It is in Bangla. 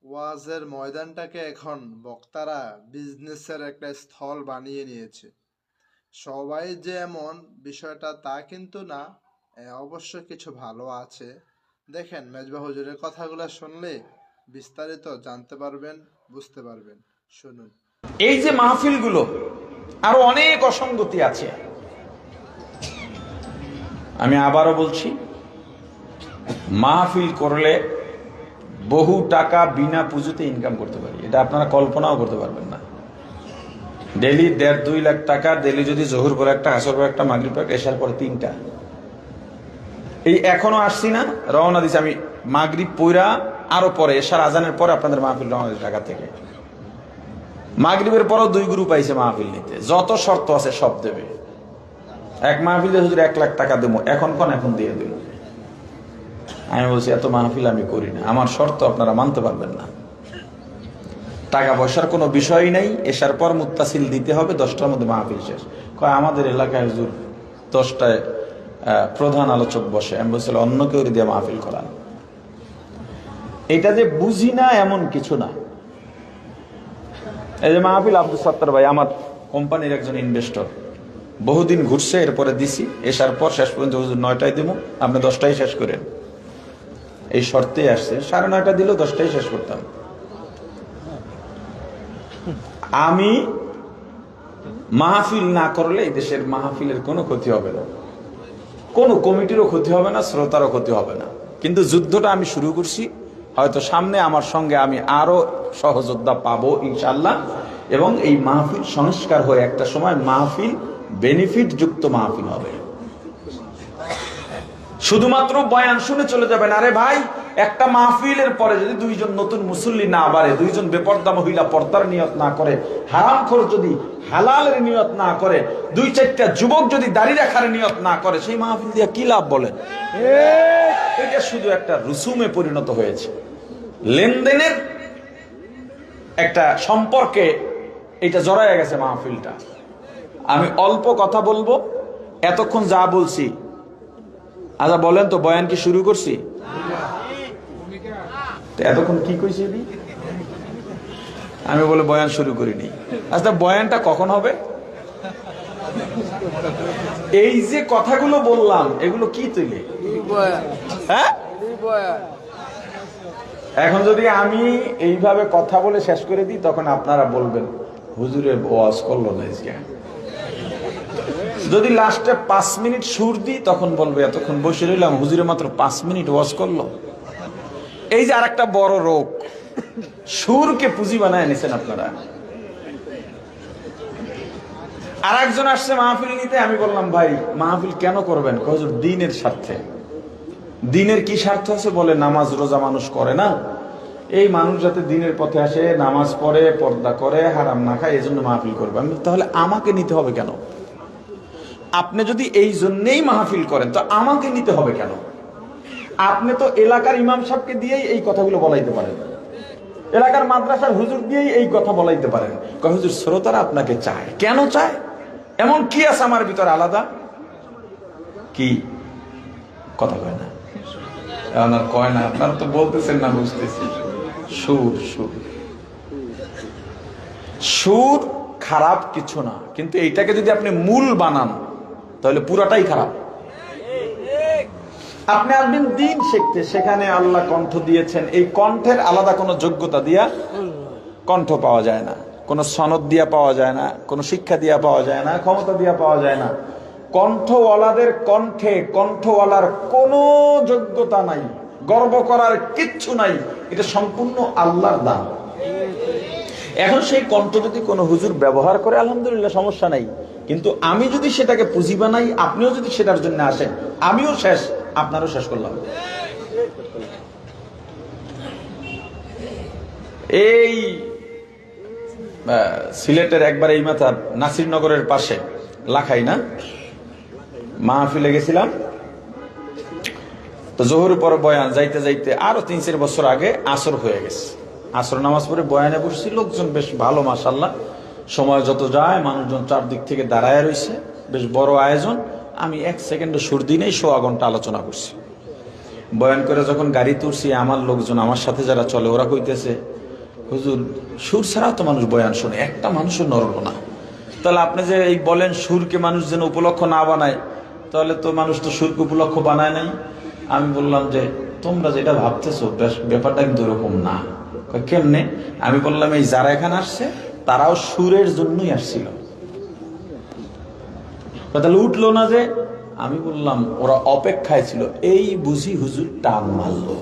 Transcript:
ওয়াজের ময়দানটাকে এখন বক্তারা বিজনেসের একটা স্থল বানিয়ে নিয়েছে। সবাই যে এমন বিষয়টা তা কিন্তু না। অবশ্য কিছু ভালো আছে। দেখেন মেজবা হুজুরের কথাগুলো শুনলে বিস্তারিত জানতে পারবেন, বুঝতে পারবেন। শুনুন। এই যে মাহফিলগুলো আরো অনেক অসঙ্গতি আছে। আমি আবারও বলছি, মাহফিল করলে বহু টাকা বিনা পুঁজিতে ইনকাম করতে পারি, এটা আপনারা কল্পনাও করতে পারবেন না। ডেলি 1.5-2 লাখ টাকা, ডেলি যদি জোহর পরে একটা, আসর পরে একটা, মাগরিব পরে, এশার পরে 3টা। এই এখনো আসছি না, রওনা দিছি আমি মাগরিব পইরা আরো পরে, এশার আজানের পরে আপনাদের মাহফিল রওনা দিছি ঢাকা থেকে। মাগরিবের পরও 2 গ্রুপ আইছে মাহফিল নিতে, যত শর্ত আছে সব দেবে। এক মাহফিলে হুজুর 1 লাখ টাকা দেবো, এখন দিয়ে দিল। আমি বলছি এত মাহফিল আমি করি না, আমার শর্ত আপনারা মানতে পারবেন না। টাকা পয়সার কোনো বিষয় নাই, এসার পর মুত্তাসিল দিতে হবে, 10টার মধ্যে মাহফিল শেষ। কয় আমাদের এলাকায় হুজুর 10টায় প্রধান আলোচক বসে। আমি বলছি অন্য কেউ দিয়ে মাহফিল করান। এটা যে বুঝি না এমন কিছু না। এই যে মাহফিল, আব্দুল সত্তার ভাই আমার কোম্পানির একজন ইনভেস্টর, বহুদিন ঘুরছে, এরপরে দিছি, এসার পর শেষ পর্যন্ত হুজুর 9টায় দিব, আপনি 10টায় শেষ করেন। এই শর্তে আসছে, 9:30 দিলেও 10টায় শেষ করতাম। আমি মাহফিল না করলে এই দেশের মাহফিলের কোনো ক্ষতি হবে না, কোনো কমিটিরও ক্ষতি হবে না, শ্রোতারও ক্ষতি হবে না। কিন্তু যুদ্ধটা আমি শুরু করছি, হয়তো সামনে আমার সঙ্গে আমি আরো সহযোদ্ধা পাবো ইনশাল্লাহ। এবং এই মাহফিল সংস্কার হয়ে একটা সময় মাহফিল বেনিফিট যুক্ত মাহফিল হবে। শুধুমাত্র বয়ান শুনে চলে যাবেন। আরে ভাই, একটা মাহফিলের পরে যদি 2জন নতুন মুসল্লি না বাড়ে, 2জন বেপর্দা মহিলা পর্দার নিয়ত না করে, হারামখোর যদি হালালের নিয়ত না করে, 2-4টা যুবক যদি দাড়ি রাখার নিয়ত না করে, সেই মাহফিল দিয়ে কি লাভ বলেন? এটা শুধু একটা রুসুমে পরিণত হয়েছে, লেনদেনের একটা সম্পর্কে এটা জড়ায় গেছে মাহফিলটা। আমি অল্প কথা বলবো, এতক্ষণ যা বলছি। আচ্ছা বলেন তো, বয়ান কি শুরু করছি? এতক্ষণ কি কইছি? আমি বলে বয়ান শুরু করিনি। আচ্ছা বয়ানটা কখন হবে? এই যে কথাগুলো বললাম, এগুলো কি তৈরি? হ্যাঁ, এখন যদি আমি এইভাবে কথা বলে শেষ করে দিই, তখন আপনারা বলবেন হুজুরের ওয়াজ করলো না। যদি লাস্টে 5 মিনিট সুর দিই, তখন বলবে এতক্ষণ বসে রইলাম, হুজুরে মাত্র 5 মিনিট ওয়াজ করলো। এই যে আরেকটা বড় রোগ, সুরকে পুঁজি বানায় নিছেন আপনারা। আর একজন আসছে মাহফিল নিতে, আমি বললাম ভাই মাহফিল কেন করবেন? হুজুর দ্বীনের স্বার্থে। দ্বীনের কি স্বার্থ আছে? বলে নামাজ রোজা মানুষ করে না, এই মানুষ যাতে দ্বীনের পথে আসে, নামাজ পড়ে, পর্দা করে, হারাম না খায়, এজন্য মাহফিল করবে। আমি তাহলে আমাকে নিতে হবে কেন? আপনি যদি এই জন্যেই মাহফিল করেন, তো আমাকে নিতে হবে কেন? আপনি তো এলাকার ইমাম সাহেবকে দিয়েই এই কথাগুলো বলাইতে পারেন, এলাকার মাদ্রাসার হুজুর দিয়েই এই কথা বলাইতে পারেন। হুজুর শ্রোতারা আপনাকে চায়, কেন চায়? এমন কি আছে আমার ভিতরে আলাদা? কি কথা কয় না? কয় না, আপনারা তো বলতেছেন না, বুঝতেছি। সুর সুর সুর খারাপ কিছু না, কিন্তু এইটাকে যদি আপনি মূল বানান, তাহলে পুরাটাই খারাপ। আপনি আসবেন দ্বীন শিখতে, সেখানে আল্লাহ কণ্ঠ দিয়েছেন, এই কণ্ঠের আলাদা কোনো যোগ্যতা দিয়া কণ্ঠ পাওয়া যায় না, কোনো সনদ দিয়া পাওয়া যায় না, কোনো শিক্ষা দিয়া পাওয়া যায় না, ক্ষমতা দিয়া পাওয়া যায় না। কণ্ঠওয়ালাদের কণ্ঠে কণ্ঠওয়ালার কোনো যোগ্যতা নাই, গর্ব করার কিচ্ছু নাই, এটা সম্পূর্ণ আল্লাহর দান। এখন সেই কণ্ঠ যদি কোনো হুজুর ব্যবহার করে, আলহামদুলিল্লাহ, সমস্যা নাই। কিন্তু আমি যদি সেটাকে পুঁজি বানাই, আপনিও যদি সেটার জন্য আসেন, আমিও শেষ, আপনারও শেষ করলাম। এই সিলেটের একবার এই মাথা নাসিরনগরের পাশে লাখাই না মাহফিলে গেছিলাম, তো জোহরের পর বয়ান যাইতে যাইতে আরো 3-4 বছর আগে আসর হয়ে গেছে। আসর নামাজ পড়ে বয়ানে বসছি, লোকজন বেশ ভালো, মাশাআল্লাহ। সময় যত যায় মানুষজন চারদিক থেকে দাঁড়ায় রয়েছে, বেশ বড় আয়োজন। আমি 1 সেকেন্ডে সুর দিনেই 1.25 ঘন্টা আলোচনা করছি। বয়ান করে যখন গাড়ি তুলছি, আমার লোকজন আমার সাথে যারা চলে ওরা কইতেছে, হুজুর সুর ছাড়াও তো মানুষ বয়ান শোনে, একটা মানুষও নড়লো না। তাহলে আপনি যে এই বলেন সুরকে মানুষ যেন উপলক্ষ না বানায়, তাহলে তো মানুষ তো সুরকে উপলক্ষ বানায় নাই। আমি বললাম যে তোমরা যেটা ভাবতেছো ব্যাপারটা কিন্তু এরকম না। কেমনে? আমি বললাম এই যারা এখানে আসছে তারাও সুরের জন্যই আসছিল। তাহলে উঠলো না যে? আমি বললাম ওরা অপেক্ষায় ছিল, এই বুঝি হুজুর টান মারলো।